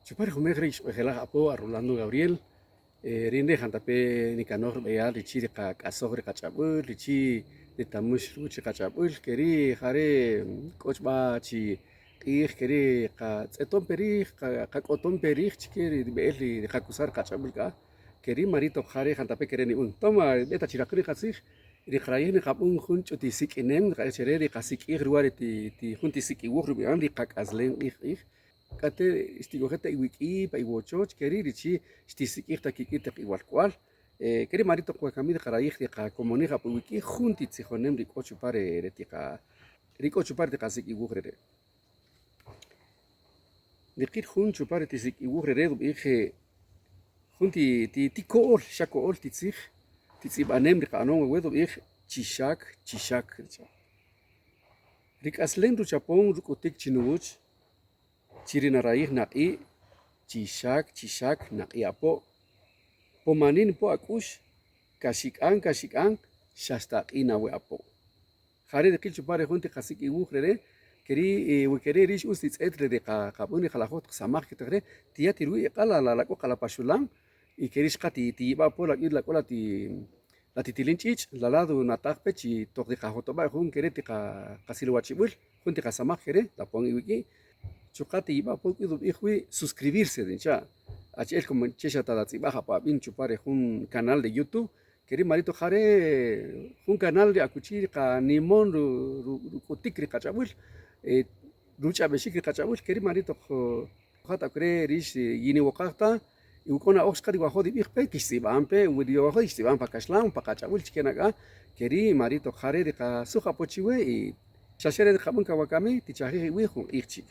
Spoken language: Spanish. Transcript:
Chupar Jumegre Ishpegela Apo a Rolando Gabriel, Rinde Jantape Nicanor Beal, Richi de Casogre Cachabul, Richi de Tamush Ruchi Cachabul, Keri, Jare, Cochbachi, Keri, Eton Perich, Cacoton Perich, Keri, Beli, de Jacusar Cachabulca, Keri Marito Jare Jantape Kereni un Toma, Beta Chiracri Hasich, Rikrayen Japun Juncho Tisik Enem, Rachere, Kasik Irruareti, Juntisiki Wurbian, Rikak Aslen Ich. Kate istigojeta iwiki pa iwochoch keri richi stisikita kikita igual cual keri marito kwa kamida karaich ka komuniga pa wiki junti tsijonem riko chupare retika riko chupare tika sik iwugrere dikir jun chupare tisik iwugrere dub ije junti ti kool shakool titsig titsibanem rika anon wedo ije chishak rik aslen du chapon rukotik chinuch Chirina raíz na'i chishak na'i apo pomanin po akush kashik'an shastaq'i nawe apo jare de kilchu pare junti kasik iwuhrere keri wikere rish usitz etre de qabuni khalajot samaj kitre tia tirui qala la ko qala pashulan y kerish qati ti ba po la kola ti la titilinchich la lado nataq pechi tok de qajoto ba jun kereti qasilwachibul junti qasamaj kere la pon iwiki Chukati iba poco de suscribirse de cha. Achel como checha tadatsi baja pa bin chupare un canal de YouTube. Queri marito jare un canal de acuchir ka nimon ru kutikri kachabul. Rucha beshikri kachabul queri marito jata kre rish yini wakata. Ukona Oscar iguajo de bigpe kisibampe udio bajo istibam pa kashlam pa kachabul chikenaga. Queri marito jare de ka suja pochiwe y Shashere de Jabun Kawakami, Tichahi Wihu, Irchik.